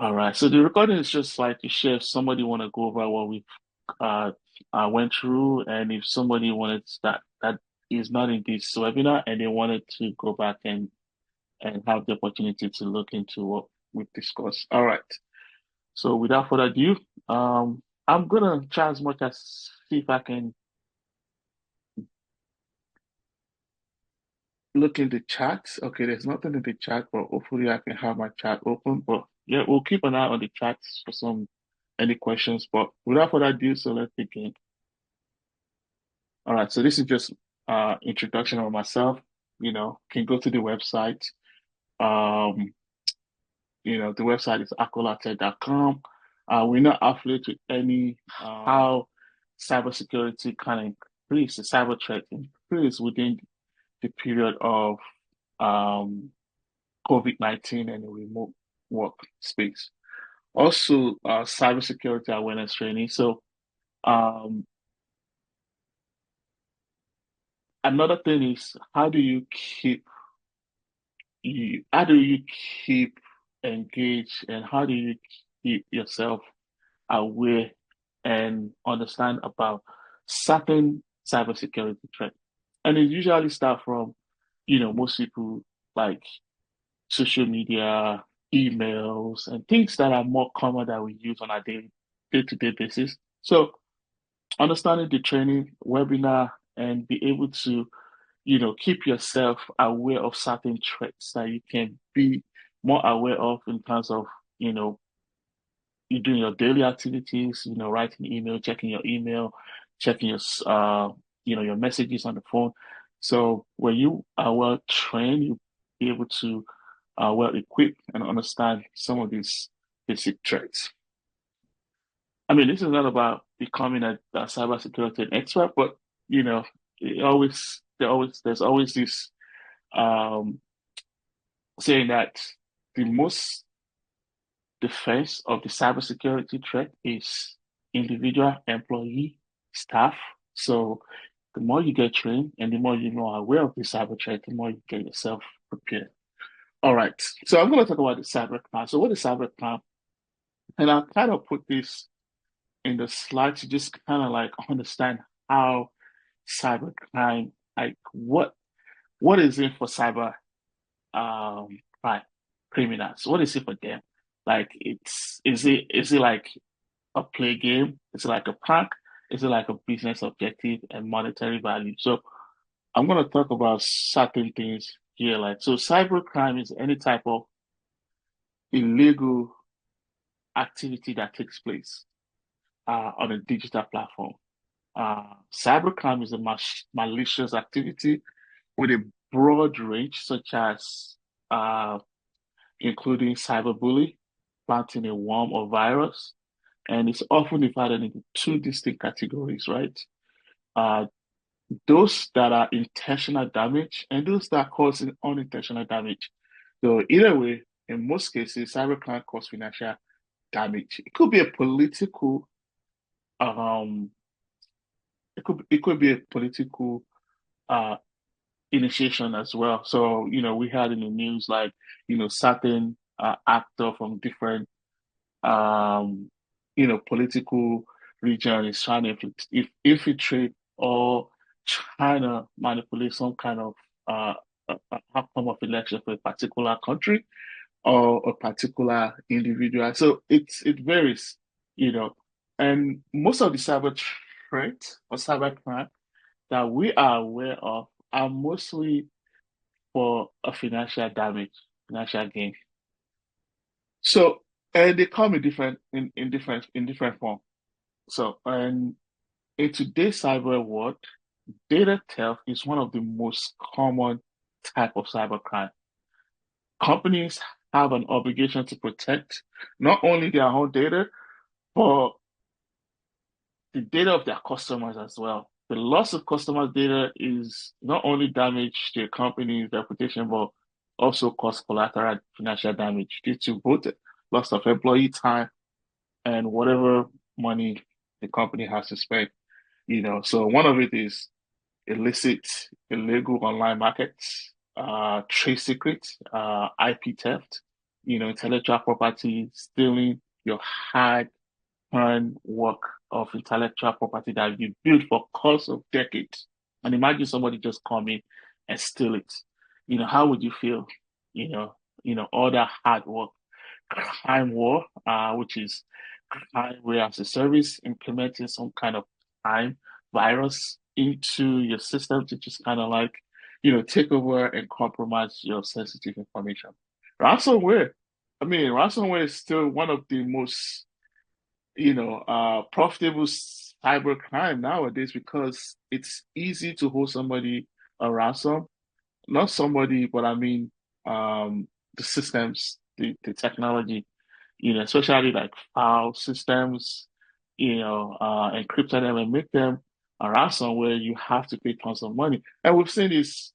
All right. So the recording is just like to share if somebody want to go over what we uh, went through, and if somebody wanted that is not in this webinar and they wanted to go back and have the opportunity to look into what we've discussed. All right. So without further ado, I'm gonna try as much as see if I can look in the chat. Okay, there's nothing in the chat, but hopefully I can have my chat open. But yeah, we'll keep an eye on the chat for some any questions. But without further ado, so let's begin. All right, so this is just introduction of myself. Can go to the website. Um, the website is akolagtech.com. We're not affiliated with any how cybersecurity kind of increased, the cyber threat increased within the period of um, COVID-19 and the remote work space. Also, cybersecurity awareness training. So, another thing is how do you keep engaged and how do you keep yourself aware and understand about certain cybersecurity threats? And it usually start from, most people like social media, emails, and things that are more common that we use on a day-to-day basis. So understanding the training webinar and be able to, keep yourself aware of certain threats that you can be more aware of in terms of, you know, you doing your daily activities, writing email, checking your messages on the phone. So when you are well trained, you'll be able to well equipped and understand some of these basic threats. I mean, this is not about becoming a cybersecurity expert, but there's always this um, saying that the most defense of the cybersecurity threat is individual employee staff. So the more you get trained and the more you know aware of the cyber threat, the more you get yourself prepared. All right. So I'm going to talk about the cyber crime. So what is cyber crime? And I'll kind of put this in the slide to just kind of like understand how cybercrime, like what is it for cyber crime criminals? What is it for them? Like is it like a play game? Is it like a prank? Is it like a business objective and monetary value? So I'm gonna talk about certain things here. Like so cybercrime is any type of illegal activity that takes place on a digital platform. Cybercrime is a malicious activity with a broad range, such as uh, including cyberbullying, planting a worm or virus, and it's often divided into two distinct categories, right? Uh, those that are intentional damage and those that cause unintentional damage. So either way, in most cases, cybercrime causes financial damage. It could be a political um it could be a political uh initiation as well. So, we had in the news like, certain actor from different political region is trying to infiltrate or trying to manipulate some kind of outcome of election for a particular country or a particular individual. So it varies, you know. And most of the cyber threats or cyber crime that we are aware of are mostly for a financial damage, financial gain. So, and they come in different form. So, and in today's cyber world, data theft is one of the most common type of cybercrime. Companies have an obligation to protect not only their own data, but the data of their customers as well. The loss of customer data is not only damage to a company's reputation, but also cause collateral financial damage due to both loss of employee time and whatever money the company has to spend. So one of it is illicit, illegal online markets, trade secrets, IP theft, intellectual property, stealing your hard-earned work of intellectual property that you built for course of decades. And imagine somebody just come in and steal it. How would you feel? You know, all that hard work, crime war, which is crime where as a service implementing some kind of crime virus into your system to just kind of like, take over and compromise your sensitive information. Ransomware. I mean, ransomware is still one of the most, profitable cyber crime nowadays because it's easy to hold somebody a ransom. Not somebody, but I mean, the systems, the technology, especially like file systems, encrypt them and make them a ransom where you have to pay tons of money. And we've seen this,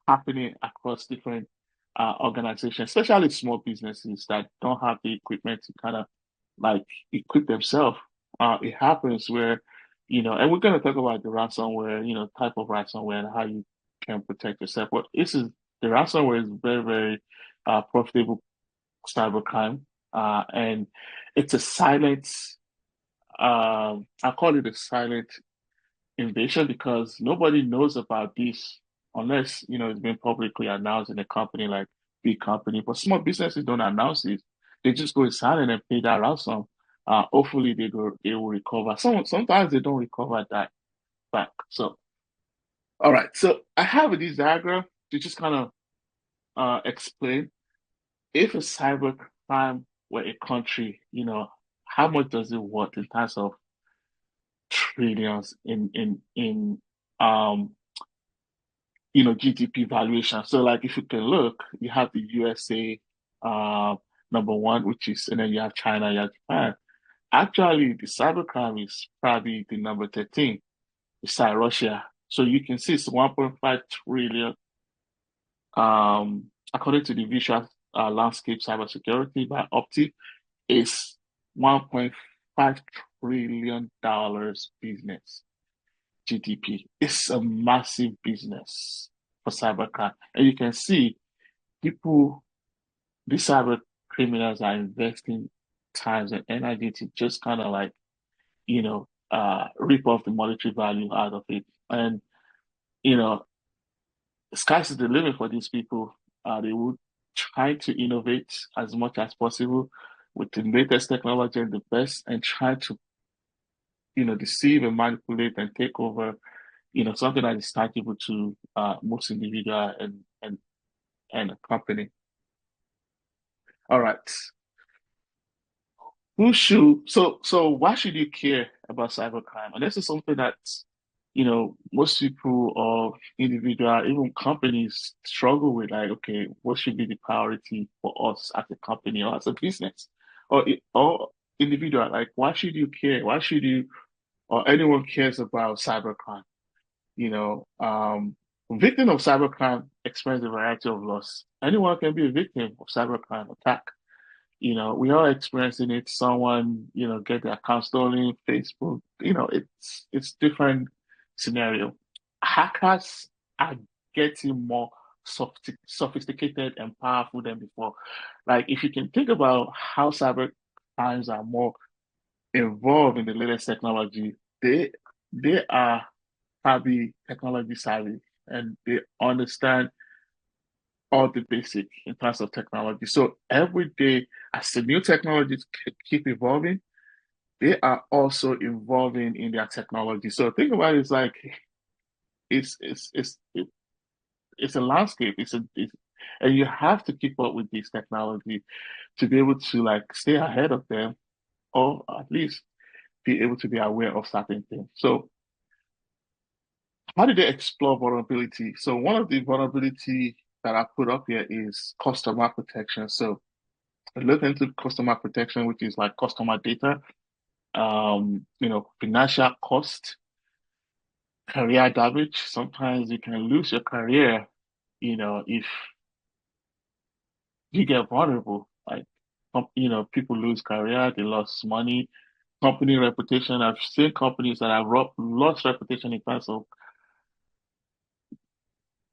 happening across different organizations, especially small businesses that don't have the equipment to kind of like equip themselves. It happens where, and we're going to talk about the ransomware, type of ransomware and how you can protect yourself. But the ransomware is very, very profitable cybercrime. And it's a silent, I call it a silent invasion because nobody knows about this unless, it's been publicly announced in a company like big company. But small businesses don't announce it. They just go silent and pay that ransom. Hopefully they will recover. Sometimes they don't recover that back. So, all right. So I have this diagram to just kind of explain if a cyber crime were a country, how much does it worth in terms of trillions in GDP valuation. So like if you can look, you have the USA number one, which is, and then you have China, you have Japan. Actually, the cybercrime is probably the number 13 beside Russia. So you can see it's 1.5 trillion according to the visual landscape cybersecurity by Opti, is $1.5 trillion business. GDP. It's a massive business for cybercrime. And you can see people, these cyber criminals are investing times and energy to just kind of like, rip off the monetary value out of it. And, you know, the sky's the limit for these people. They would try to innovate as much as possible with the latest technology and the best and try to, deceive and manipulate and take over something that is tangible to most individual and a company. All right. So why should you care about cybercrime? And this is something that, most people or individual, even companies struggle with like, okay, what should be the priority for us as a company or as a business or individual? Like, why should you care? Why should you or anyone cares about cybercrime? You know, um, Victim of cybercrime experience a variety of loss. Anyone can be a victim of cybercrime attack. We are experiencing it. Someone, get their account stolen, Facebook, it's different scenario. Hackers are getting more sophisticated and powerful than before. Like if you can think about how cyber crimes are more involved in the latest technology, they are probably technology savvy and they understand all the basic in terms of technology. So every day, as the new technologies keep evolving, they are also evolving in their technology. So think about it, it's like it's it's a landscape. And you have to keep up with this technology to be able to like stay ahead of them, or at least be able to be aware of certain things. So how did they explore vulnerability? So one of the vulnerability that I put up here is customer protection. So I look into customer protection, which is like customer data, financial cost, career damage. Sometimes you can lose your career, if you get vulnerable. Like, people lose career, they lost money, company reputation. I've seen companies that have lost reputation in terms of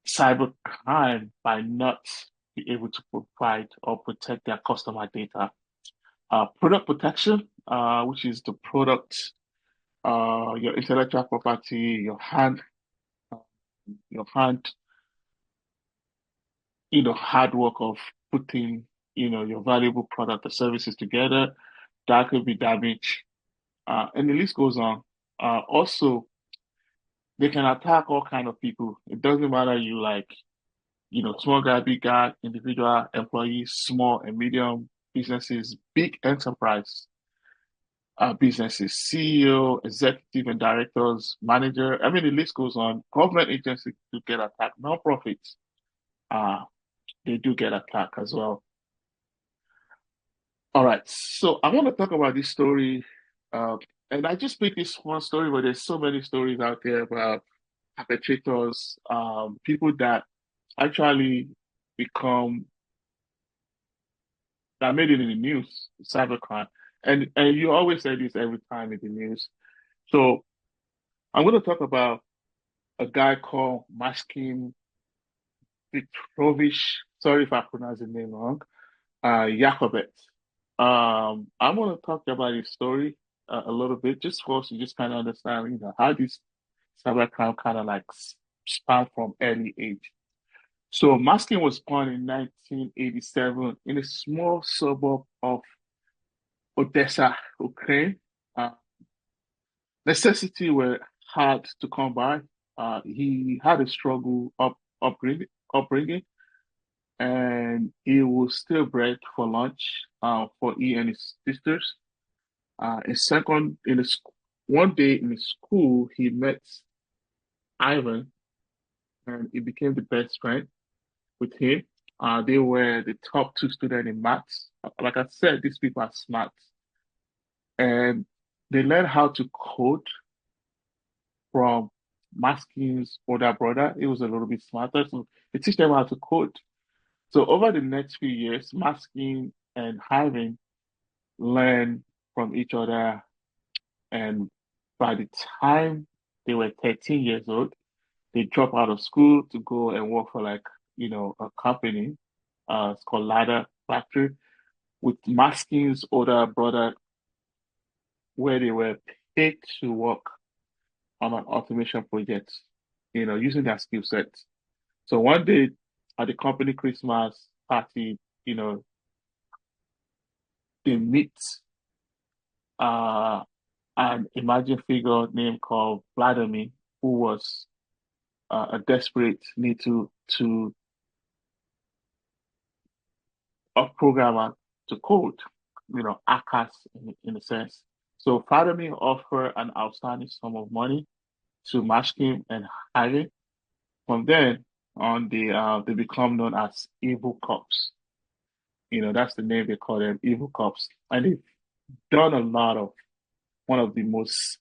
cyber crime by not be able to provide or protect their customer data. Product protection, which is the product, your intellectual property, uh, your hand, hard work of putting, your valuable product or services together, that could be damaged. And the list goes on. Also, they can attack all kind of people. It doesn't matter you like, small guy, big guy, individual employees, small and medium businesses, big enterprise businesses, CEO, executive and directors, manager. I mean, the list goes on. Government agencies do get attacked. Non-profits, uh, they do get attacked as well. All right. So I want to talk about this story. Uh, and I just picked this one story, but there's so many stories out there about perpetrators, people that actually become that made it in the news, cybercrime. And you always say this every time in the news. So I'm going to talk about a guy called Maskin Petrovich. Sorry if I pronounce his name wrong. Yakobet. I'm going to talk about his story a little bit, just for us to just kind of understand, how this cybercrime kind of like span from early age. So Maskin was born in 1987 in a small suburb of Odessa, Ukraine. Uh, Necessity were hard to come by. He had a struggle upbringing, and he was still bread for lunch for he and his sisters. One day in his school, he met Ivan, and he became the best friend with him. They were the top two students in maths. Like I said, these people are smart, and they learned how to code from Maskin's older brother. He was a little bit smarter, so they teach them how to code. So over the next few years, Maskin and Ivan learn from each other, and by the time they were 13 years old, they drop out of school to go and work for like, a company. It's called Ladder Factory with Maskin's older brother, where they were paid to work on an automation project, using their skill sets. So one day at the company Christmas party, you know, they meet uh, an imagined figure named called Vladimir, who was a desperate need to a programmer to code, hackers in a sense. So Vladimir offered an outstanding sum of money to Mashkin and Harry. From then on, they become known as evil cops. That's the name they call them, evil cops. And they've done a lot of one of the most,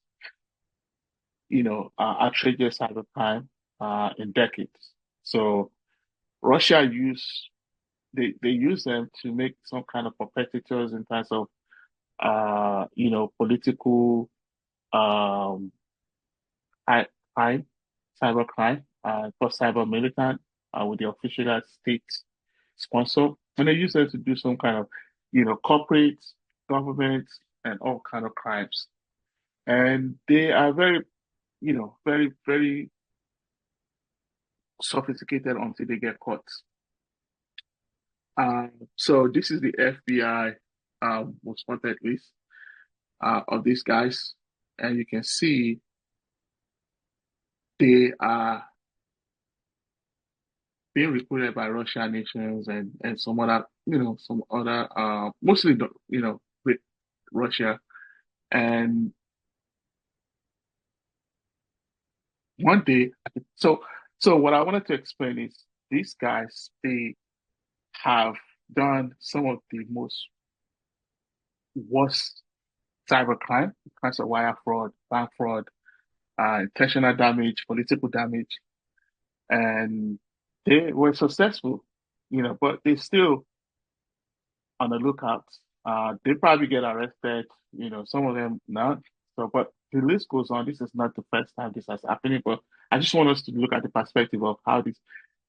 outrageous cybercrime in decades. So Russia use they use them to make some kind of perpetrators in terms of political um crime, cybercrime, for cyber militant with the official state sponsor. And they use them to do some kind of, corporate, government, and all kind of crimes. And they are very, very, very sophisticated until they get caught. So this is the FBI most wanted list of these guys, and you can see they are being recruited by Russian nations and some other mostly with Russia. And one day, so so what I wanted to explain is these guys they have done some of the most worst cybercrime, kinds of wire fraud, bank fraud, intentional damage, political damage, and they were successful, but they still on the lookout. They probably get arrested, some of them not. So, but the list goes on. This is not the first time this has happened, but I just want us to look at the perspective of how this,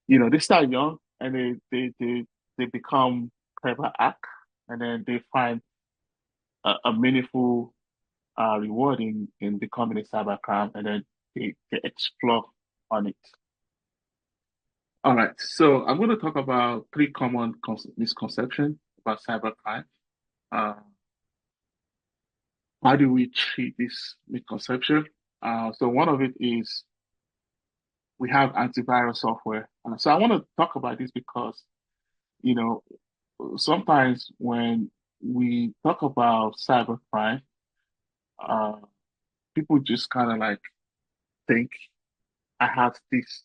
they start young and they become clever hack, and then they find a meaningful reward in becoming a cybercrime, and then they explore on it. All right, so I'm going to talk about three common misconceptions about cybercrime. Uh, how do we treat this misconception? So one of it is we have antivirus software. So I want to talk about this because, you know, sometimes when we talk about cybercrime, uh, people just kind of like think I have this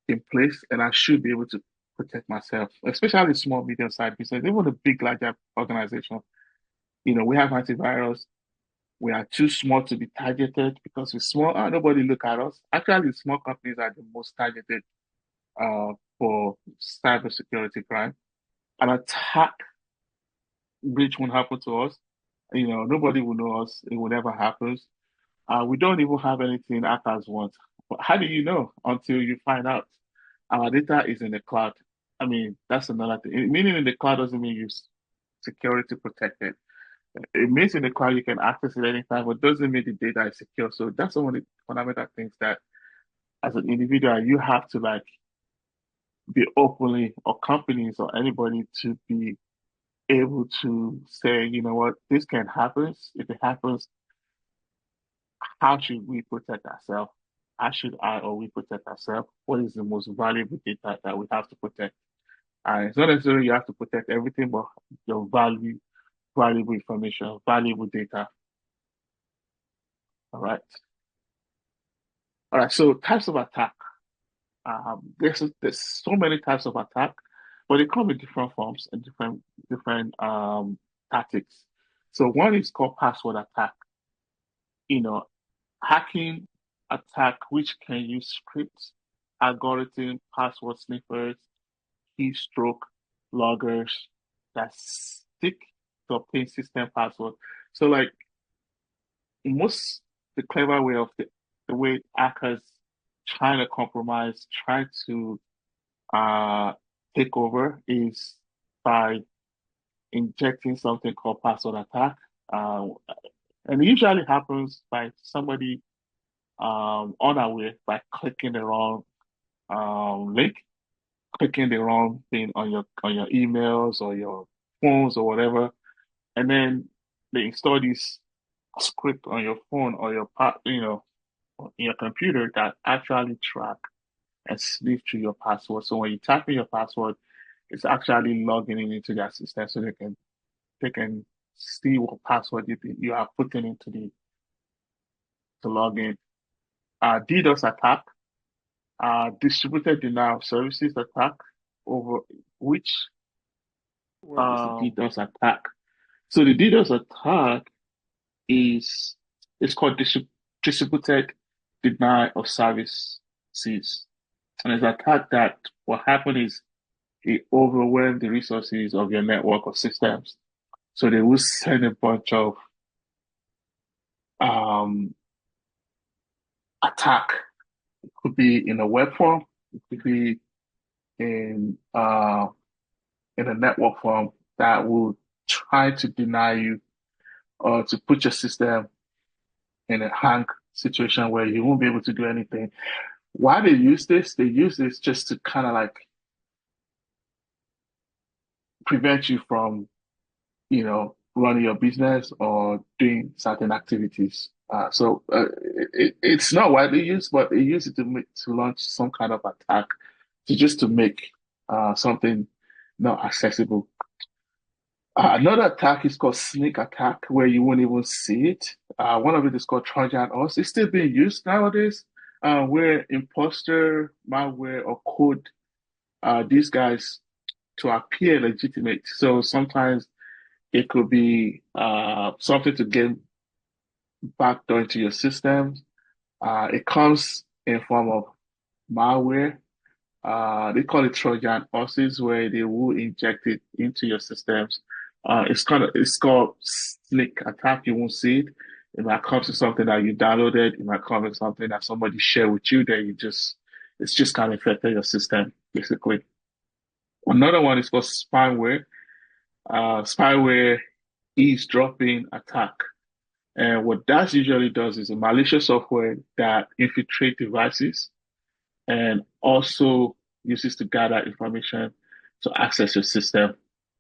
in place and I should be able to protect myself, especially small, medium-sized business, even the big, larger organization. We have antivirus. We are too small to be targeted because we're small. Nobody look at us. Actually, small companies are the most targeted for cybersecurity crime. An attack breach won't happen to us. Nobody will know us. It will never happen. We don't even have anything hackers want. But how do you know until you find out? Our data is in the cloud. I mean, that's another thing. Meaning in the cloud doesn't mean you security protected. It means in the cloud you can access it anytime, but doesn't mean the data is secure. So that's one of the fundamental things that as an individual you have to like be openly, or companies or anybody to be able to say, you know what, this can happen. If it happens, how should we protect ourselves? How should I or we protect ourselves? What is the most valuable data that we have to protect? And it's not necessarily you have to protect everything, but your valuable information, valuable data. All right. All right. So types of attack. There's so many types of attack, but they come in different forms and different tactics. So one is called password attack. You know, hacking attack which can use scripts, algorithm, password sniffers, keystroke loggers that stick to obtain system password. So like most the clever way of the way hackers trying to compromise, try to uh take over is by injecting something called password attack. Uh, and it usually happens by somebody unaware by clicking the wrong link, clicking the wrong thing on your emails or your phones or whatever, and then they install this script on your phone or in your computer that actually track and sniff through your password. So when you type in your password, it's actually logging in into their system so they can see what password you are putting into the to log in. DDoS attack, distributed denial of services attack, over which what is the DDoS attack? So the DDoS attack is it's called distributed denial of services. And it's an attack that what happened is it overwhelmed the resources of your network or systems. So they will send a bunch of um attack. It could be in a web form, it could be in uh in a network form that will try to deny you or to put your system in a hang situation where you won't be able to do anything. Why they use this? They use this just to kind of like prevent you from, running your business or doing certain activities. It's not widely used, but they use it to launch some kind of attack to make something not accessible. Another attack is called sneak attack, where you won't even see it. One of it is called Trojan horse. It's still being used nowadays, where imposter malware or code these guys to appear legitimate. So sometimes it could be something to get backdoor into your systems. It comes in form of malware. They call it Trojan horses, where they will inject it into your systems. It's called sneak attack. You won't see it. It might come to something that you downloaded. It might come to something that somebody shared with you that it's just kind of affected your system, basically. Another one is called spyware. Spyware eavesdropping attack. And what that usually does is a malicious software that infiltrates devices and also uses to gather information to access your system.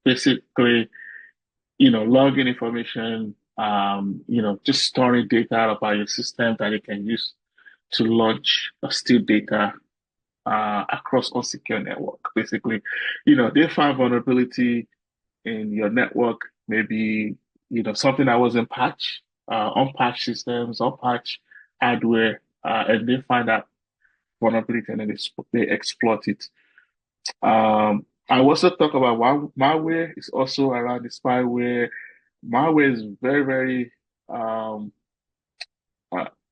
Basically, login information, just storing data about your system that it can use to launch or steal data across unsecure network. Basically, they find vulnerability in your network, maybe, something that wasn't patched, unpatched systems, unpatched hardware, and they find that vulnerability and then they exploit it. I also talk about malware is also around the spyware. Malware is very, very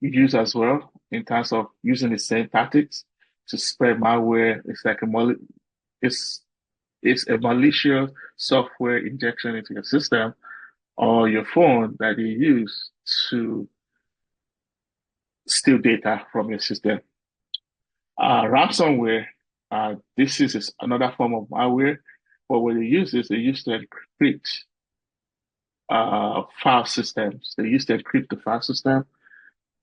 used as well in terms of using the same tactics to spread malware. It's it's a malicious software injection into your system or your phone that you use to steal data from your system. Ransomware, this is another form of malware, but what they use to encrypt file systems. They use to encrypt the file system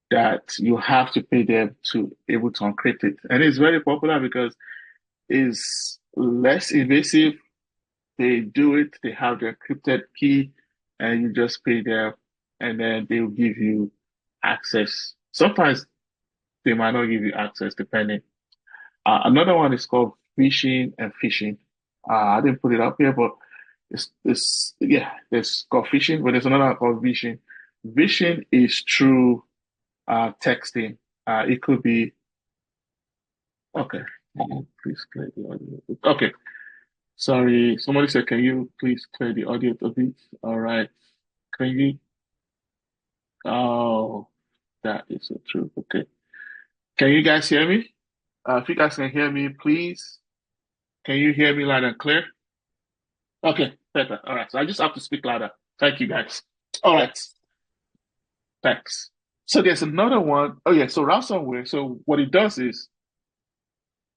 that you have to pay them to able to encrypt it. And it's very popular because it's less invasive. They do it, they have the encrypted key, and you just pay them, and then they will give you access. Sometimes they might not give you access, depending. Another one is called phishing and phishing. I didn't put it up here, but yeah, there's called phishing, but there's another one called vishing. Vishing is through texting. It could be okay. Please clear the audio. Okay, sorry. Somebody said, "Can you please clear the audio a bit?" All right. Can you? Oh, that is so true. Okay. Can you guys hear me? If you guys can hear me, please. Can you hear me loud and clear? Okay, better. All right. So I just have to speak louder. Thank you, guys. All right. Thanks. So there's another one. Oh yeah. So ransomware. So what it does is,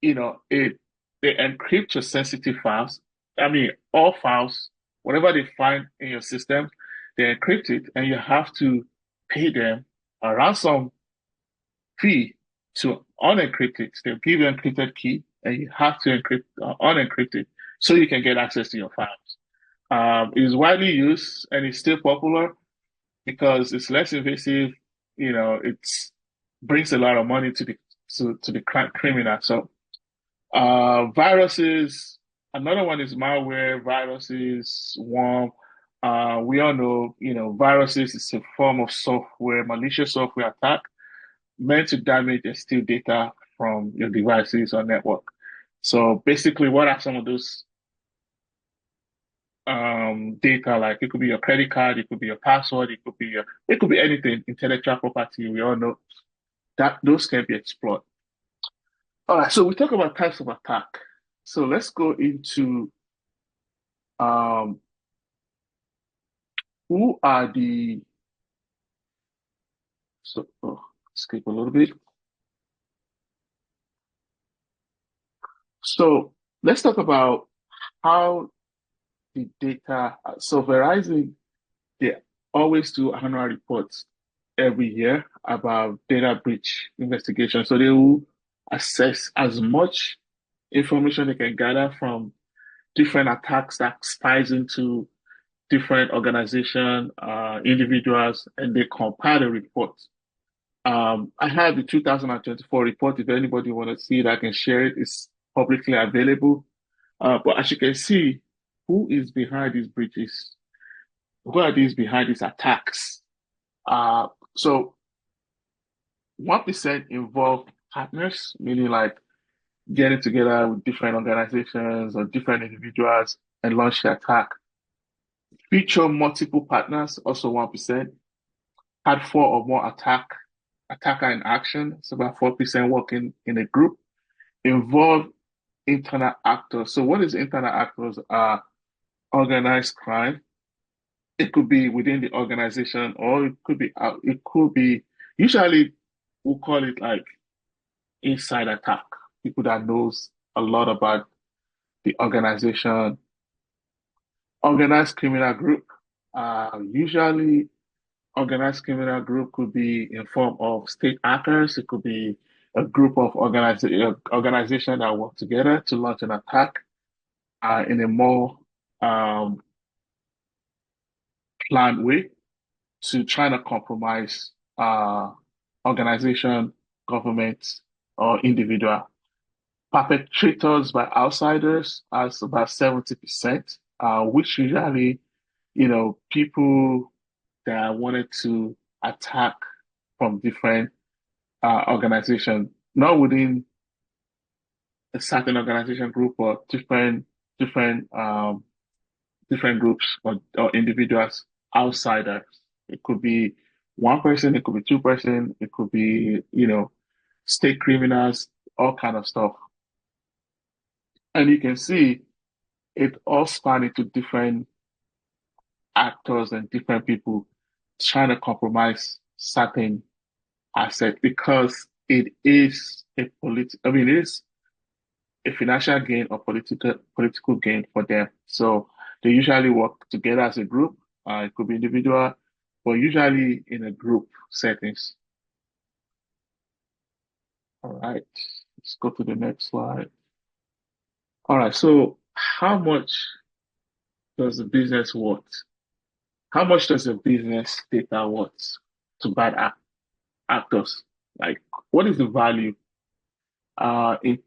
it they encrypt your sensitive files. I mean, all files, whatever they find in your system, they encrypt it, and you have to pay them a ransom fee to unencrypt it. They'll give you an encrypted key, and you have to unencrypt it so you can get access to your files. It is widely used and it's still popular because it's less invasive. It's brings a lot of money to the criminal. So, viruses. Another one is malware, viruses, worm. We all know, viruses is a form of software, malicious software attack meant to damage and steal data from your devices or network. So basically, what are some of those data? Like it could be your credit card, it could be your password, it could be anything, intellectual property. We all know that those can be exploited. All right, so we talk about types of attack. So let's go into um, who are the skip a little bit. So let's talk about how the data. So Verizon, they always do annual reports every year about data breach investigation. So they will assess as much information they can gather from different attacks that ties into different organization, individuals, and they compile the report. I have the 2024 report. If anybody want to see it, I can share it. It's publicly available. But as you can see, who is behind these breaches? Who are these behind these attacks? So 1% involve partners, meaning like getting together with different organizations or different individuals and launch the attack. Feature multiple partners, also 1%. Had four or more attacker in action, it's about 4% working in a group. Involve internal actors. So what is internal actors? Organized crime. It could be within the organization or it could be out. It could be, usually we'll call it like inside attack. People that knows a lot about the organization. Organized criminal group. Usually, organized criminal group could be in form of state actors. It could be a group of organization that work together to launch an attack in a more um, planned way to try to compromise organization, government, or individual. Perpetrators by outsiders as about 70%, which usually, people that wanted to attack from different organizations, not within a certain organization group, but different different groups or individuals outsiders. It could be one person, it could be two-person, it could be, state criminals, all kind of stuff. And you can see it all span into different actors and different people trying to compromise certain assets because it is it is a financial gain or political gain for them. So they usually work together as a group. It could be individual, but usually in a group settings. All right, let's go to the next slide. All right, so how much does the business worth? How much does the business data worth to bad actors? Like, what is the value? In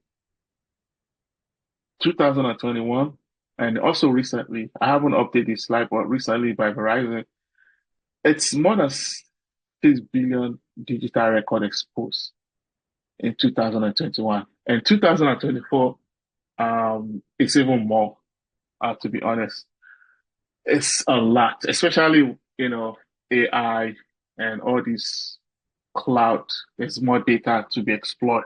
2021, and also recently, I haven't updated this slide, but recently by Verizon, it's more than 6 billion digital record exposed in 2021. And 2024, it's even more, to be honest. It's a lot, especially, AI and all these cloud. There's more data to be explored.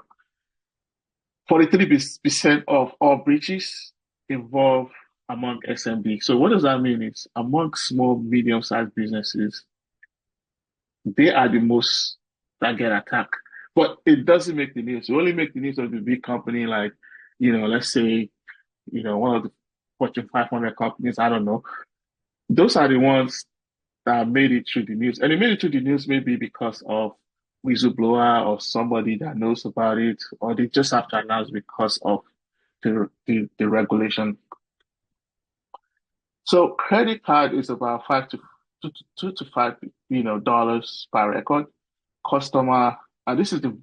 43% of all breaches involve among SMB. So what does that mean? It's among small, medium-sized businesses, they are the most that get attacked. But it doesn't make the news. It only make the news of the big company like, let's say, one of the Fortune 500 companies, I don't know. Those are the ones that made it through the news. And it made it through the news maybe because of whistleblower or somebody that knows about it, or they just have to announce because of the regulation. So credit card is about two to five, dollars per record. Customer, and this is the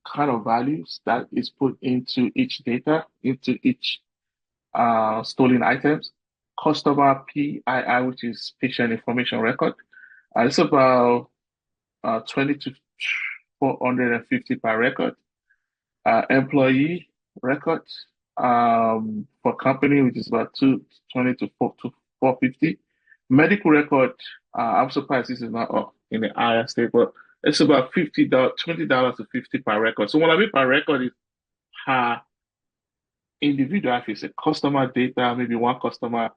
kind of values that is put into each data, into each stolen items. Customer PII, which is patient information record, it's about 20 to 450 per record. Employee record for company, which is about 220 to 450. Medical record, I'm surprised this is not up in the higher state, but it's about $50, $20 to 50 per record. So what I mean per record is per individual, if it's a customer data, maybe one customer,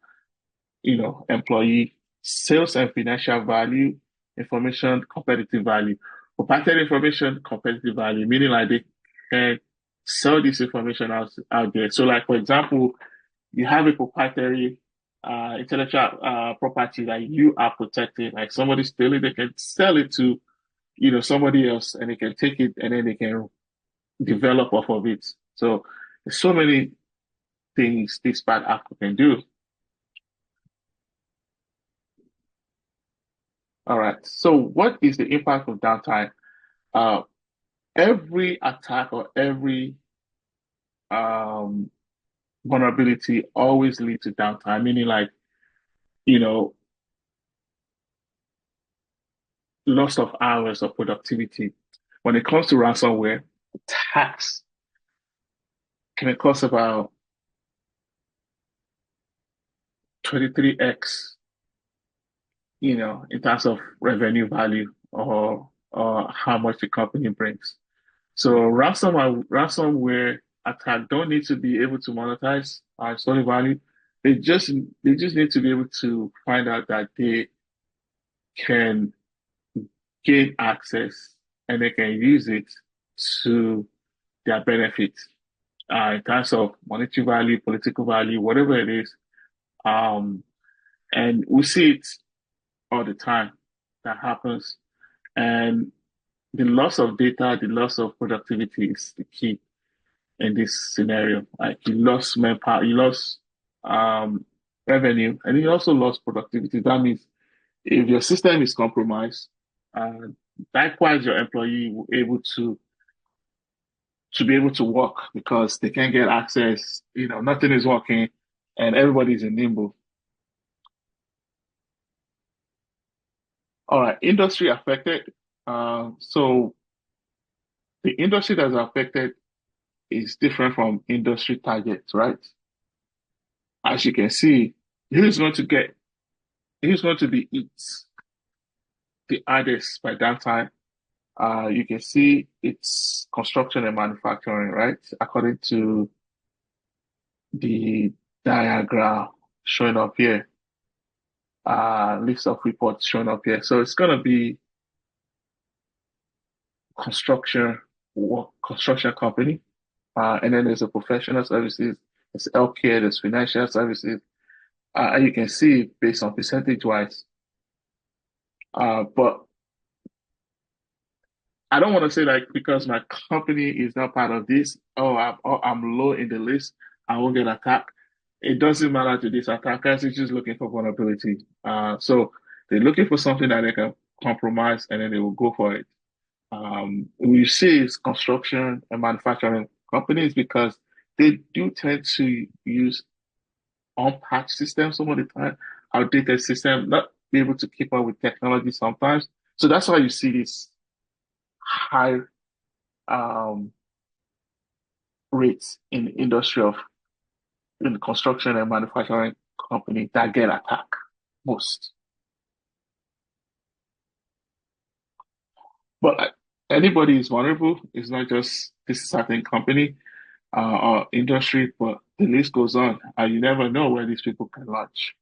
employee, sales and financial value, information, competitive value. Proprietary information, competitive value, meaning like they can sell this information out there. So like, for example, you have a proprietary intellectual property that you are protecting, like somebody steal it, they can sell it to, somebody else and they can take it and then they can develop off of it. So there's so many things this bad actor can do. All right. So what is the impact of downtime? Uh, every attack or every um, vulnerability always leads to downtime, meaning like, you know, loss of hours of productivity. When it comes to ransomware, attacks can cost about 23x, in terms of revenue value or how much the company brings. So ransomware attack don't need to be able to monetize our story value. They just need to be able to find out that they can gain access and they can use it to their benefit. in terms of monetary value, political value, whatever it is. Um, and we see it all the time that happens. And the loss of data, the loss of productivity is the key in this scenario. Like you lost manpower, you lost um, revenue, and you also lost productivity. That means if your system is compromised, uh, likewise your employee will able to be able to work because they can't get access. Nothing is working, and everybody's in limbo. All right, industry affected. So the industry that's affected is different from industry targets, right? As you can see, who's going to get who's going to be hit the hardest by that time? You can see it's construction and manufacturing, right? According to the diagram showing up here, list of reports showing up here. So it's gonna be construction work, construction company, and then there's a professional services, there's healthcare, there's financial services. And you can see based on percentage wise. But I don't want to say like because my company is not part of this, I'm low in the list, I won't get attacked. It doesn't matter to these attackers, it's just looking for vulnerability. So they're looking for something that they can compromise and then they will go for it. We see it's construction and manufacturing companies because they do tend to use unpatched systems some of the time, outdated system, not be able to keep up with technology sometimes. So that's why you see this high um, rates in the industry of in the construction and manufacturing company that get attacked most. But anybody is vulnerable. It's not just this certain company or industry, but the list goes on. You never know where these people can launch.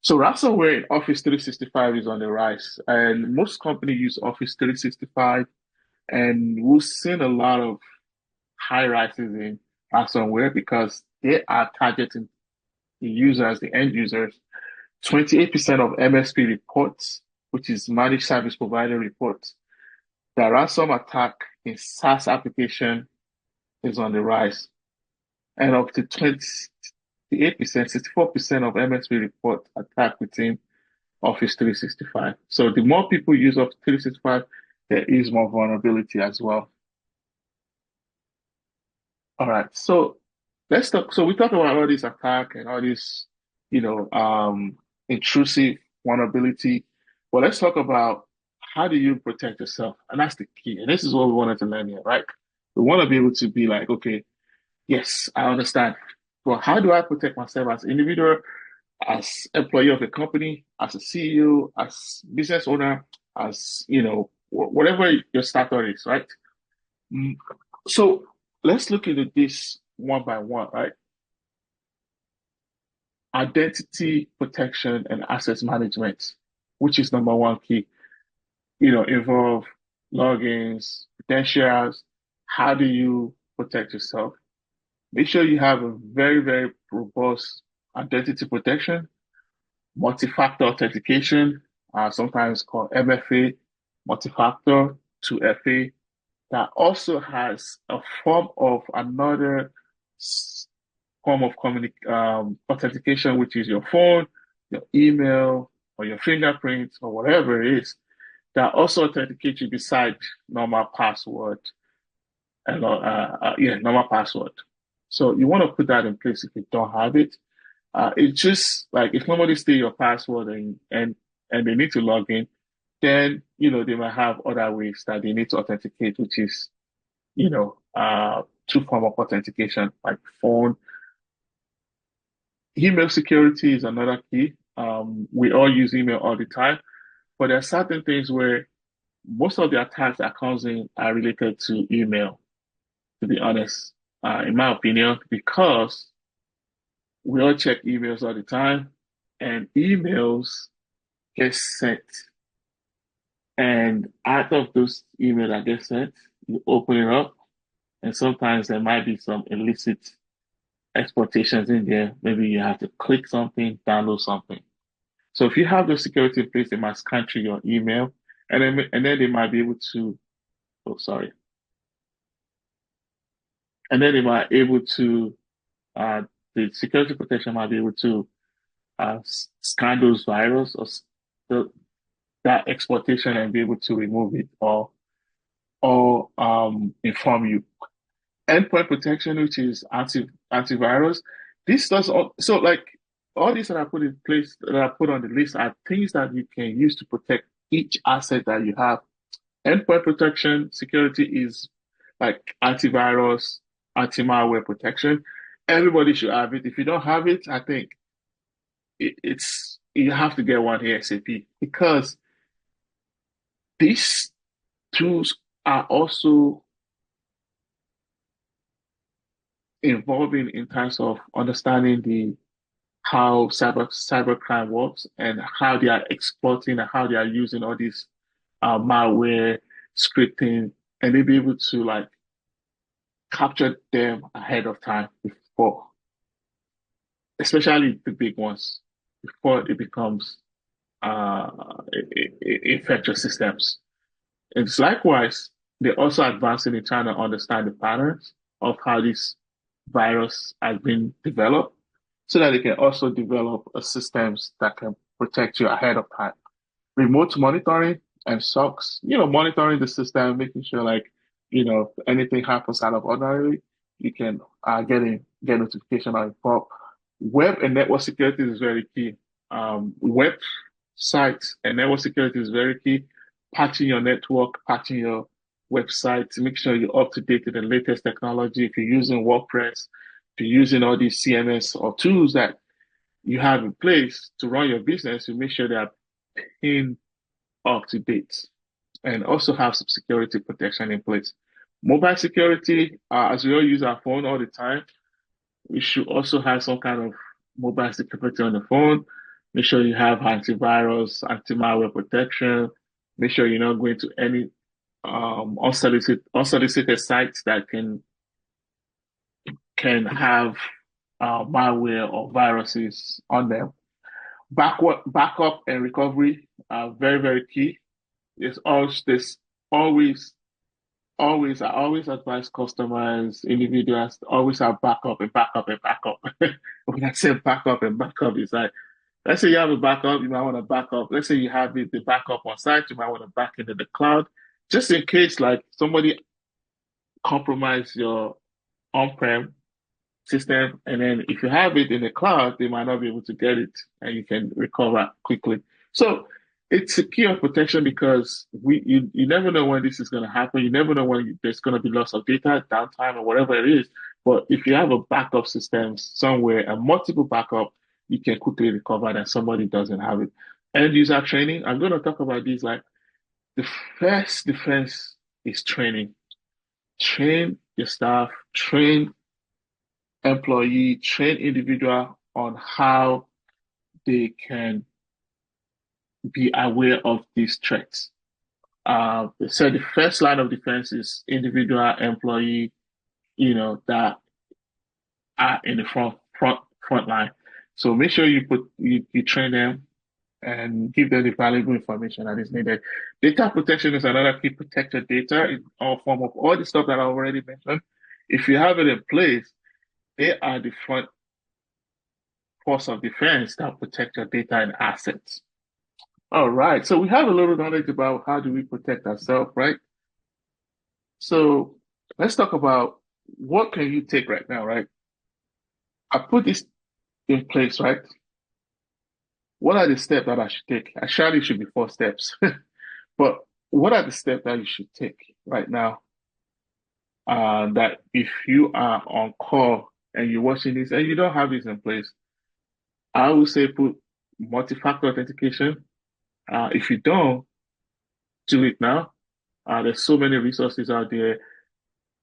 So ransomware in Office 365 is on the rise, and most companies use Office 365, and we've seen a lot of high rises in ransomware because they are targeting the users, the end users. 28% of MSP reports, which is managed service provider reports, the ransom attack in SaaS application is on the rise. And up to 28%, 64% of MSP report attack within Office 365. So the more people use Office 365, there is more vulnerability as well. All right. So let's talk. So we talk about all this attack and all this, you know, um, intrusive vulnerability. Well, let's talk about how do you protect yourself? And that's the key. And this is what we wanted to learn here, right? We want to be able to be like, okay, yes, I understand. But how do I protect myself as an individual, as employee of a company, as a CEO, as business owner, as, whatever your status is, right? Mm, So let's look into this one by one, right? Identity protection and access management, which is number one key, involve logins, credentials. How do you protect yourself? Make sure you have a very, very robust identity protection, multi-factor authentication, sometimes called MFA, multi-factor 2FA, that also has a form of another form of authentication, which is your phone, your email, or your fingerprint, or whatever it is, that also authenticates you beside normal password and normal password. So you want to put that in place if you don't have it. It's just like if somebody steal your password and they need to log in, then they might have other ways that they need to authenticate, which is two form of authentication like phone. Email security is another key. We all use email all the time, but there are certain things where most of the attacks that comes in are related to email, to be honest, in my opinion, because we all check emails all the time and emails get sent. And out of those emails that get sent, you open it up And sometimes there might be some illicit exploitations in there. Maybe you have to click something, download something. So if you have the security in place, they might scan through your email, and then they might be able to. Oh, sorry. And then they might be able to. Uh, the security protection might be able to scan those virus or the, that exploitation and be able to remove it or inform you. Endpoint protection, which is antivirus. This does all, so like all these that I put in place that I put on the list are things that you can use to protect each asset that you have. Endpoint protection security is like antivirus, anti-malware protection. Everybody should have it. If you don't have it, I think it's you have to get one ASAP because these tools are also involving in terms of understanding the how cybercrime works and how they are exploiting and how they are using all these malware scripting, and they be able to like capture them ahead of time before, especially the big ones, before it becomes uh, infectious systems. It's likewise, they're also advancing in trying to understand the patterns of how this virus has been developed so that they can also develop a systems that can protect you ahead of time. Remote monitoring and SOCs, monitoring the system, making sure like, if anything happens out of ordinary, you can get notification or inform. Web and network security is very key. Web sites and network security is very key. Patching your network, patching your website to make sure you're up to date with the latest technology. If you're using WordPress, if you're using all these CMS or tools that you have in place to run your business, you make sure they are pinned up to date and also have some security protection in place. Mobile security, as we all use our phone all the time, we should also have some kind of mobile security on the phone. Make sure you have antivirus, anti-malware protection. Make sure you're not going to any unsolicited sites that can have malware or viruses on them. Backup and recovery are very, very key. There's always, always, I always advise customers, individuals, to always have backup and backup and backup. When I say backup and backup, it's like, let's say you have a backup, you might want to back up. Let's say you have the backup on site, you might want to back into the cloud, just in case like somebody compromise your on-prem system. And then if you have it in the cloud, they might not be able to get it and you can recover quickly. So it's a key of protection because you never know when this is going to happen. You never know when there's going to be loss of data, downtime, or whatever it is. But if you have a backup system somewhere, a multiple backup, you can quickly recover that somebody doesn't have it. End user training. I'm going to talk about these like the first defense is training. Train your staff, train employee, train individual on how they can be aware of these threats. So the first line of defense is individual employee, that are in the front line. So make sure you train them and give them the valuable information that is needed. Data protection is another key. Protect your data in all form of all the stuff that I already mentioned. If you have it in place, they are the front force of defense that protect your data and assets. All right. So we have a little knowledge about how do we protect ourselves, right? So let's talk about what can you take right now, right? I put this in place, right? What are the steps that I should take? Actually, it should be four steps. But what are the steps that you should take right now? That if you are on call and you're watching this and you don't have this in place, I would say put multi-factor authentication. If you don't, do it now. There's so many resources out there.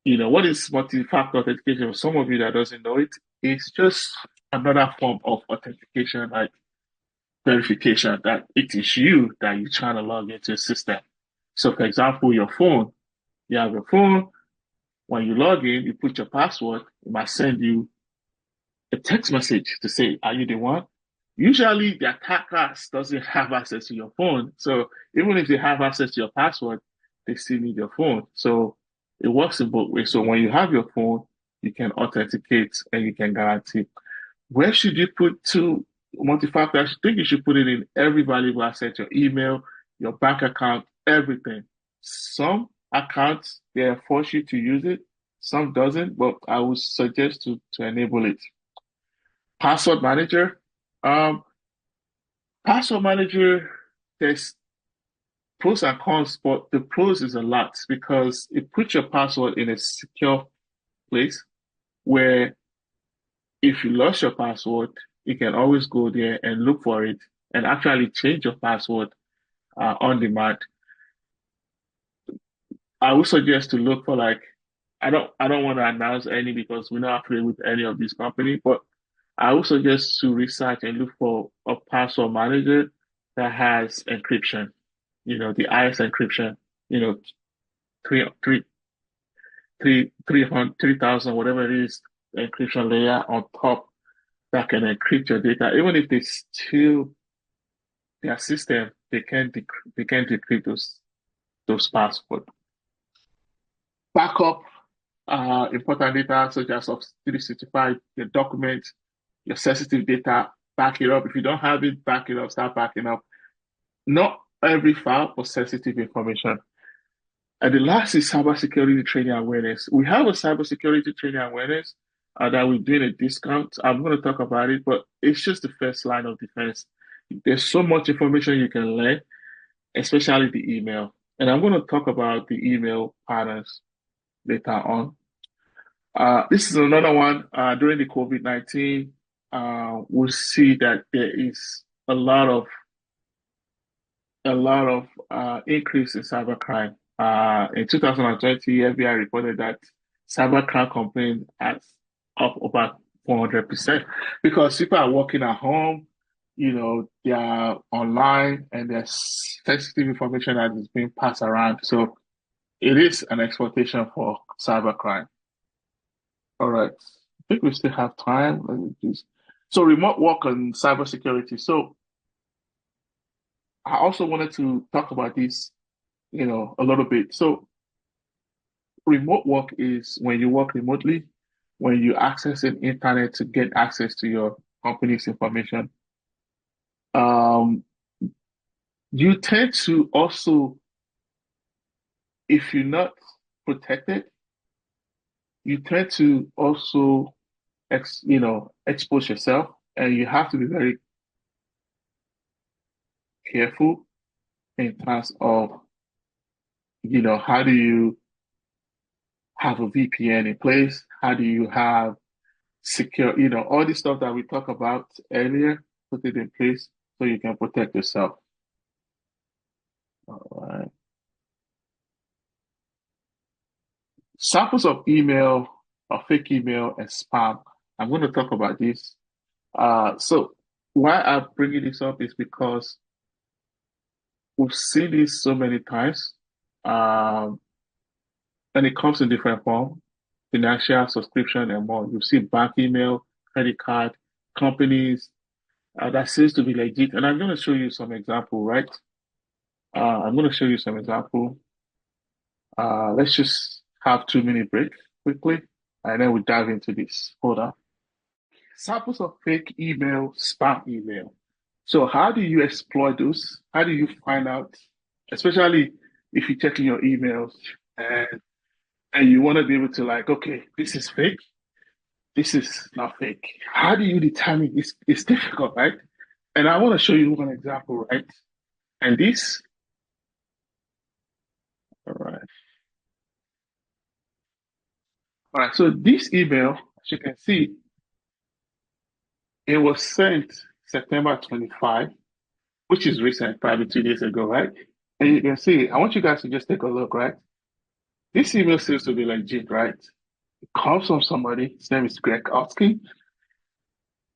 What is multi-factor authentication? For some of you that doesn't know it, it's just another form of authentication, like verification that it is you that you're trying to log into a system. So, for example, your phone, you have your phone, When you log in, you put your password, it might send you a text message to say, are you the one? Usually the attacker doesn't have access to your phone. So even if they have access to your password, they still need your phone. So it works in both ways. So when you have your phone, you can authenticate and you can guarantee. Where should you put to multi-factor? I think you should put it in every valuable asset, your email, your bank account, everything. Some accounts, they force you to use it. Some doesn't, but I would suggest to enable it. Password manager. Um, Password manager, there's pros and cons, but the pros is a lot because it puts your password in a secure place where if you lost your password, you can always go there and look for it and actually change your password on demand. I would suggest to look for like I don't want to announce any because we're not affiliated with any of these companies, but I would suggest to research and look for a password manager that has encryption, the IS encryption, you know, three hundred, 3,000, whatever it is, encryption layer on top that can encrypt your data. Even if they steal their system, they can decrypt those passwords. Backup important data such as of 365, your documents, your sensitive data, back it up. If you don't have it, back it up, start backing up. Not every file for sensitive information. And the last is cybersecurity training awareness. We have a cybersecurity training awareness that we're doing a discount. I'm going to talk about it, but it's just the first line of defense. There's so much information you can learn, especially the email. And I'm going to talk about the email patterns later on. This is another one. During the COVID-19, we'll see that there is a lot of increase in cybercrime. In 2020, FBI reported that cybercrime complaints has up about 400% because people are working at home, they are online and there's sensitive information that is being passed around. So it is an exploitation for cybercrime. All right. I think we still have time. Let me just... So remote work and cybersecurity. So I also wanted to talk about this, a little bit. So remote work is when you work remotely, when you access the internet to get access to your company's information. Um, you tend to also, if you're not protected, you tend to also, expose yourself, and you have to be very careful in terms of, how do you have a VPN in place? How do you have secure, all the stuff that we talked about earlier, put it in place so you can protect yourself. All right. Samples of email, or fake email and spam. I'm going to talk about this. So why I'm bringing this up is because we've seen this so many times. Um, and it comes in different form, financial subscription and more. You see bank email, credit card, companies, that seems to be legit. And I'm going to show you some example, right? I'm going to show you some example. Let's just have 2 minute break quickly, and then we dive into this. Hold on. Samples of fake email, spam email. So how do you exploit those? How do you find out, especially if you're checking your emails and and you want to be able to like, okay, this is fake, this is not fake. How do you determine this? It's difficult, right? And I want to show you one example, right? And this, all right. All right, so this email, as you can see, it was sent September 25, which is recent, probably 2 days ago, right? And you can see, I want you guys to just take a look, right? This email seems to be legit, right? It comes from somebody. His name is Greg Otsky.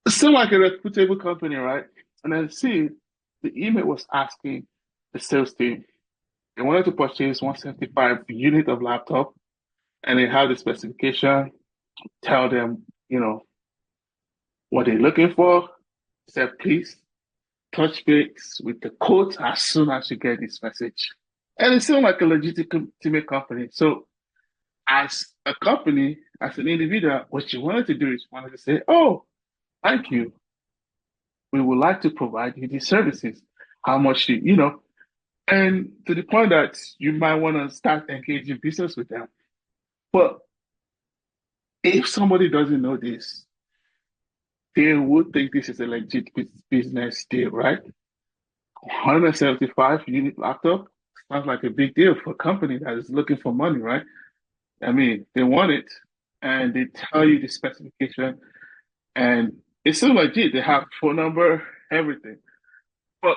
It seemed like a reputable company, right? And then see, the email was asking the sales team, they wanted to purchase 175 unit of laptop and they have the specification, tell them, what they're looking for. Say, please touch base with the quote as soon as you get this message. And it seemed like a legitimate company. So as a company, as an individual, what you wanted to do is you wanted to say, oh, thank you. We would like to provide you these services. How much and to the point that you might want to start engaging business with them. But if somebody doesn't know this, they would think this is a legit business deal, right? 175 unit laptop sounds like a big deal for a company that is looking for money, right? I mean, they want it and they tell you the specification and it seems legit. They have phone number, everything. But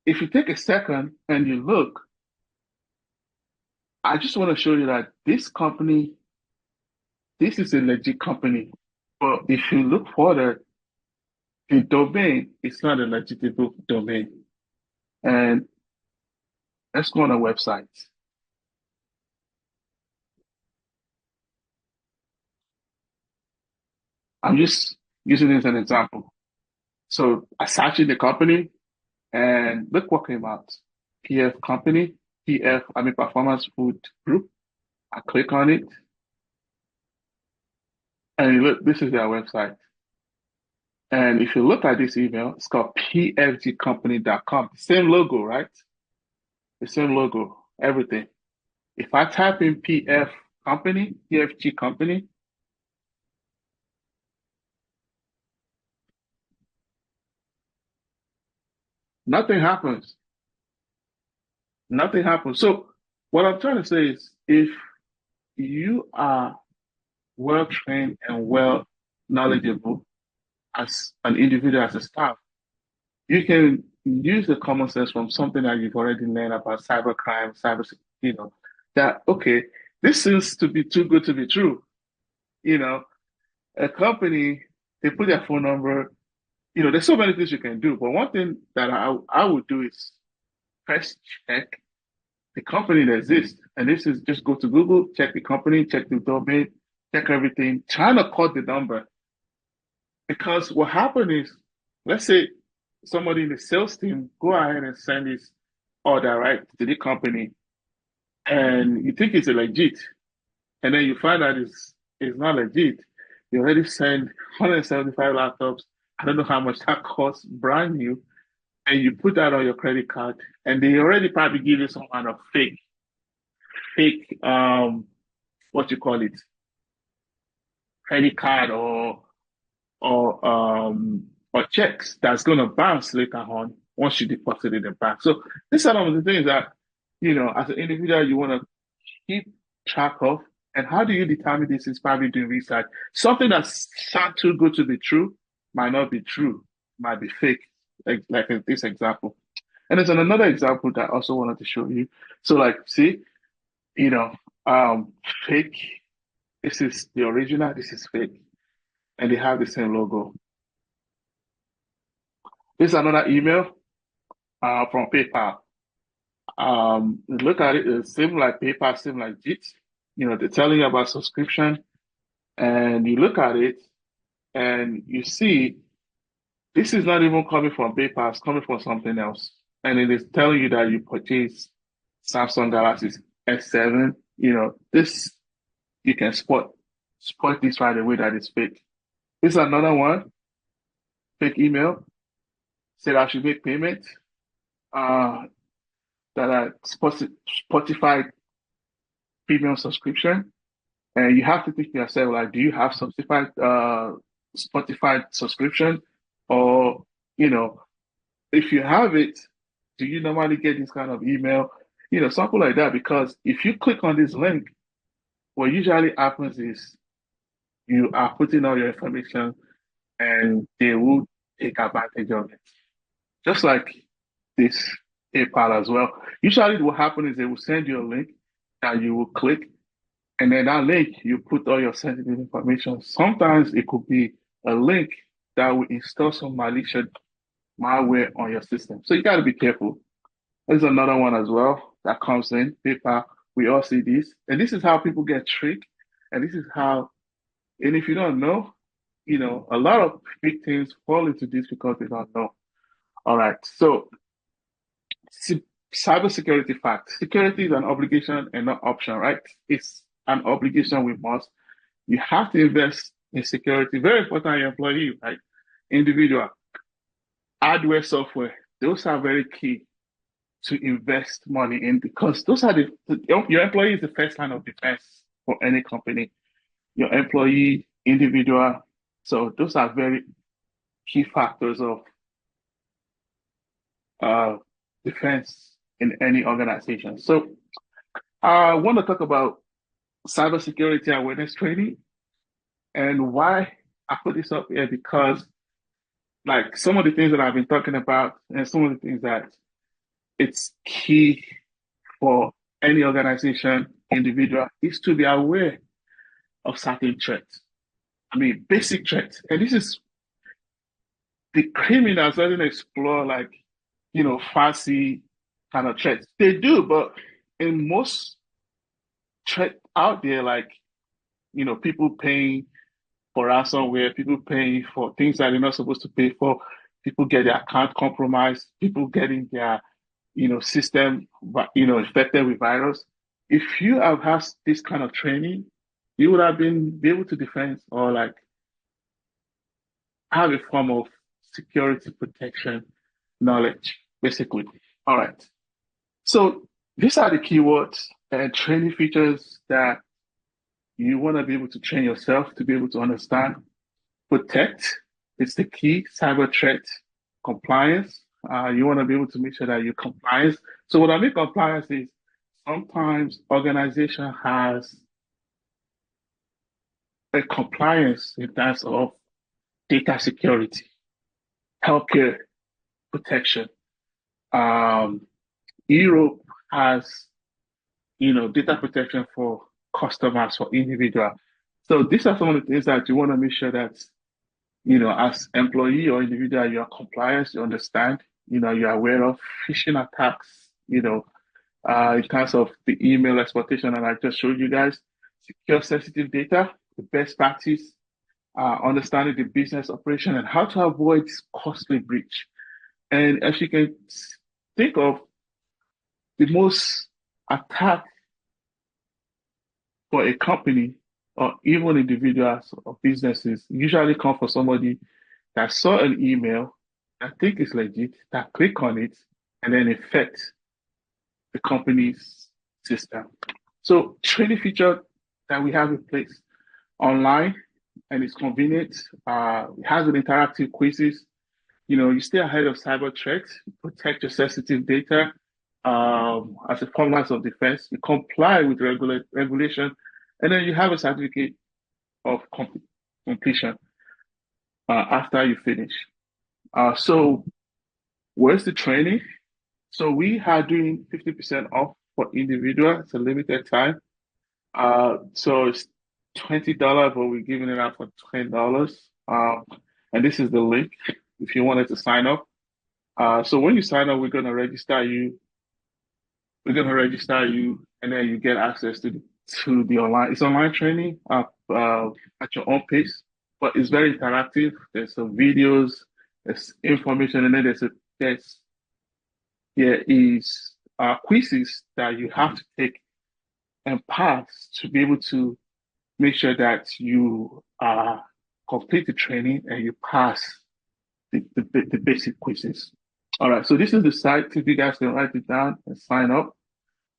if you take a second and you look, I just want to show you that this company, this is a legit company. But if you look further, the domain is not a legitimate domain. And let's go on a website. I'm just using this as an example. So I searched in the company and look what came out. PF company, I mean Performance Food Group. I click on it and look, this is their website. And if you look at this email, it's called pfgcompany.com. The same logo, right? The same logo, everything. If I type in PFG company, nothing happens. Nothing happens. So what I'm trying to say is if you are well trained and well knowledgeable as an individual, as a staff, you can use the common sense from something that you've already learned about cybercrime, that, okay, this seems to be too good to be true. You know, a company, they put their phone number, there's so many things you can do. But one thing that I would do is first check the company that exists. And this is just go to Google, check the company, check the domain, check everything, trying to cut the number. Because what happened is, let's say somebody in the sales team go ahead and send this order right to the company, and you think it's a legit, and then you find out it's not legit. You already sent 175 laptops. I don't know how much that costs, brand new, and you put that on your credit card, and they already probably give you some kind of fake, what you call it, credit card or checks that's going to bounce later on once you deposit it in the bank. So these are some of the things that, as an individual, you want to keep track of. And how do you determine this? Is probably doing research. Something that sounds too good to be true might not be true, might be fake, like in this example. And there's another example that I also wanted to show you. So like, see, you know, fake, this is the original, this is fake. And they have the same logo. This is another email from PayPal. Look at it, it seems like PayPal, seems like JIT. They're telling you about subscription, and you look at it and you see this is not even coming from PayPal, it's coming from something else. And it is telling you that you purchase Samsung Galaxy S7. This you can spot this right away that it's fake. This is another one, fake email, said I should make payment. Uh, that are Spotify premium subscription, and you have to think to yourself like, do you have Spotify subscription, or if you have it, do you normally get this kind of email, something like that? Because if you click on this link, what usually happens is you are putting all your information, and they will take advantage of it, just like this PayPal as well. Usually, what happens is they will send you a link that you will click, and then that link you put all your sensitive information. Sometimes it could be a link that will install some malicious malware on your system. So you got to be careful. There's another one as well that comes in PayPal. We all see this, and this is how people get tricked, and this is how. And if you don't know, a lot of victims fall into this because they don't know. All right, so cybersecurity fact: security is an obligation and not option, right? It's an obligation we must. You have to invest in security. Very important, your employee, right? Individual, hardware, software. Those are very key to invest money in because those are your employee is the first line of defense for any company. Your employee, individual. So those are very key factors of uh, defense in any organization. So I want to talk about cybersecurity awareness training and why I put this up here because like some of the things that I've been talking about and some of the things that it's key for any organization, individual, is to be aware of certain threats. I mean, basic threats. And this is the criminals doesn't explore like, fancy kind of threats. They do, but in most threat out there, like, people paying for ransomware, people paying for things that they're not supposed to pay for, people get their account compromised, people getting their, system, infected with virus. If you have had this kind of training, you would have been be able to defend or like have a form of security protection knowledge, basically. All right. So these are the keywords and training features that you want to be able to train yourself to be able to understand. Protect is the key. Cyber threat compliance. You want to be able to make sure that you're compliant. So what I mean compliance is sometimes organization has a compliance in terms of data security, healthcare protection. Um, Europe has, data protection for customers, for individual. So these are some of the things that you want to make sure that, as employee or individual, you are compliant, you understand, you're aware of phishing attacks, in terms of the email exploitation, and I just showed you guys, secure sensitive data, the best practice, understanding the business operation and how to avoid costly breach. And as you can think of, the most attack for a company or even individuals or businesses usually come from somebody that saw an email that think is legit, that click on it, and then affect the company's system. So training feature that we have in place online and it's convenient. It has an interactive quizzes. You stay ahead of cyber threats, you protect your sensitive data as a form of defense, you comply with regulation, and then you have a certificate of completion after you finish. So where's the training? So we are doing 50% off for individual. It's a limited time. So it's $20, but we're giving it out for $20. And this is the link if you wanted to sign up. So when you sign up, we're gonna register you. We're gonna register you, and then you get access to the online. It's online training at your own pace, but it's very interactive. There's some videos, there's information, and then there is quizzes that you have to take and pass to be able to make sure that you complete the training and you pass the basic quizzes. All right, so this is the site. If you guys can write it down and sign up,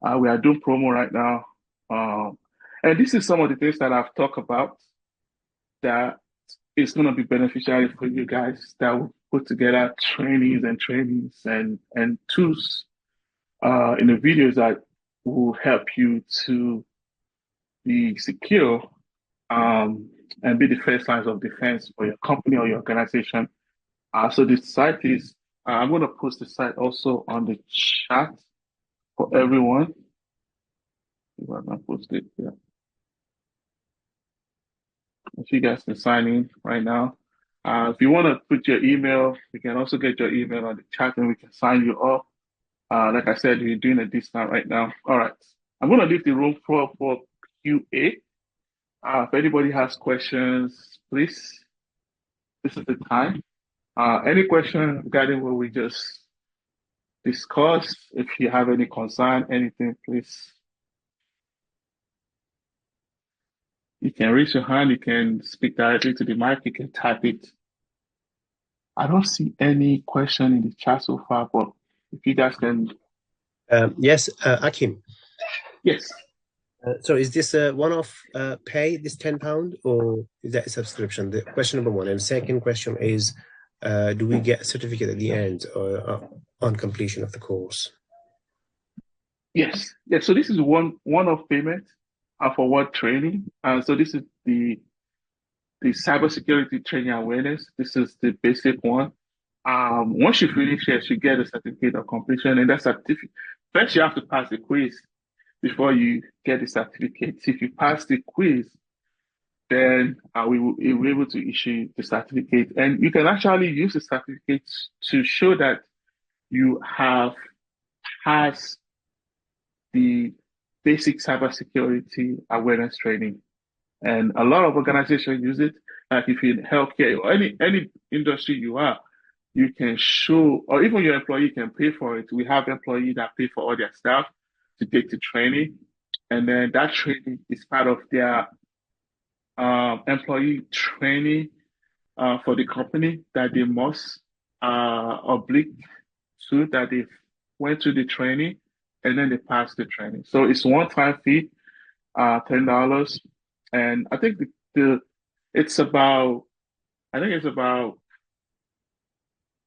we are doing promo right now. And this is some of the things that I've talked about that is going to be beneficial for you guys that will put together trainings and tools in the videos that will help you to be secure and be the first lines of defense for your company or your organization. So the site is, I'm going to post the site also on the chat for everyone. If I can post it, yeah. If you guys can sign in right now. If you want to put your email, we can also get your email on the chat and we can sign you up. Like I said, we're doing a discount right now. All right. I'm going to leave the room for QA. If anybody has questions, please, this is the time. Any question regarding what we just discussed? If you have any concern, anything, please, you can raise your hand. You can speak directly to the mic. You can type it. I don't see any question in the chat so far, but if you guys can. Yes, Akim. Yes. So is this a one-off pay, this £10, or is that a subscription? The question number one. And second question is, do we get a certificate at the end or on completion of the course? Yes. Yes. So this is one-off payment for what training. So this is the Cybersecurity Training Awareness. This is the basic one. Once you finish it, you get a certificate of completion, and that certificate, first you have to pass the quiz before you get the certificate. If you pass the quiz, then we'll be able to issue the certificate. And you can actually use the certificate to show that you have passed the basic cybersecurity awareness training. And a lot of organizations use it. Like if you're in healthcare or any industry you are, you can show, or even your employee can pay for it. We have employees that pay for all their staff to take the training, and then that training is part of their employee training for the company that they must oblige to, that they went to the training and then they passed the training. So it's one-time fee, $10, and I think it's about I think it's about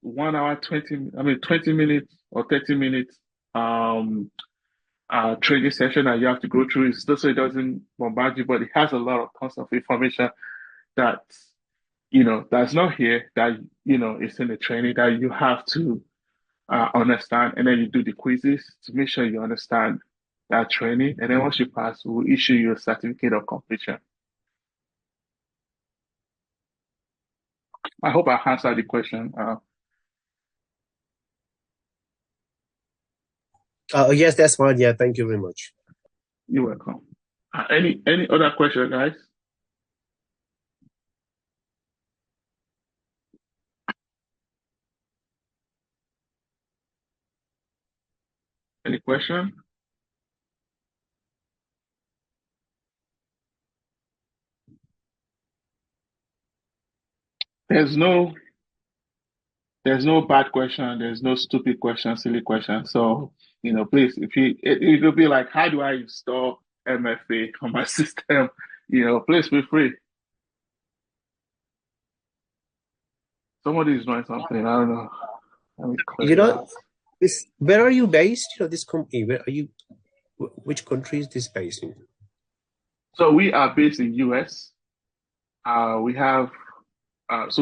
1 hour 20 minutes or 30 minutes training session that you have to go through. It's just so it doesn't bombard you, but it has a lot of tons of information that that's not here, that it's in the training that you have to understand, and then you do the quizzes to make sure you understand that training, and then once you pass, we'll issue you a certificate of completion. I hope I answered the question. Yes, that's fine. Yeah, thank you very much. You're welcome. Any other question, guys? Any question? There's no bad question. There's no stupid question, silly question. So, please, it will be like, how do I install MFA on my system? Please feel free. Somebody is doing something. I don't know. Let me click where are you based? This company, where are you? Which country is this based in? So we are based in US. So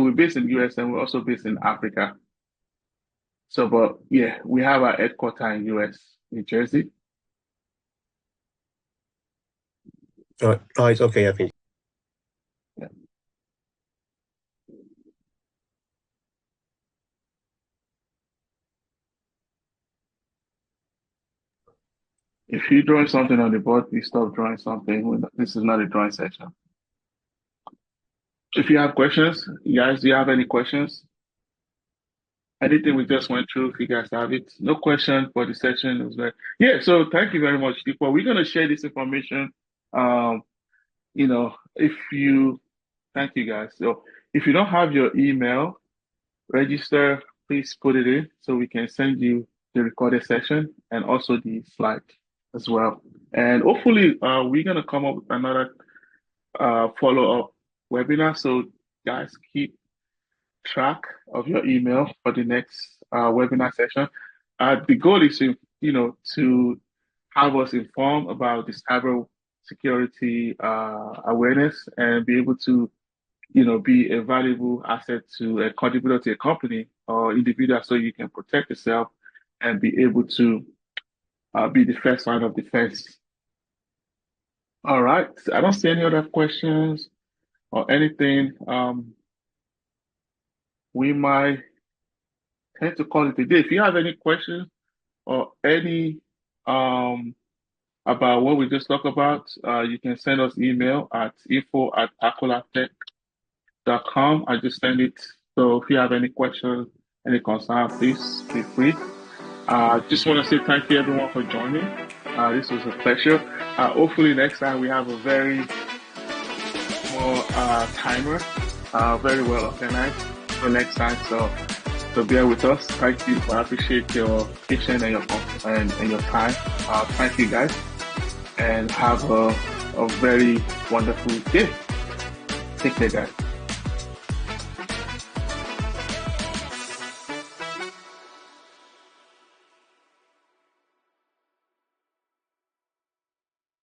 we're based in US and we're also based in Africa. So, but yeah, we have our headquarters in US, New Jersey. Oh, it's okay, I think. Yeah. If you're drawing something on the board, please stop drawing something. This is not a drawing session. If you have questions, guys, do you have any questions? Anything we just went through, if you guys have it. No question for the session. It was yeah, so thank you very much, people. We're going to share this information. Thank you guys. So if you don't have your email, register, please put it in so we can send you the recorded session and also the slide as well. And hopefully, we're going to come up with another follow-up webinar. So guys, keep track of your email for the next webinar session. The goal is to have us informed about the cyber security awareness and be able to be a valuable asset to a contributor to a company or individual, so you can protect yourself and be able to be the first line of defense. All right. I don't see any other questions or anything. We might tend to call it a day. If you have any questions or any about what we just talked about, you can send us email at info@akolagtech.com. I just send it. So if you have any questions, any concern, please feel free. Just want to say thank you everyone for joining. This was a pleasure. Hopefully next time we have a very more timer, very well organized for next time. So bear with us. Thank you. I appreciate your patience and your time. Thank you guys, and have a very wonderful day. Take care, guys.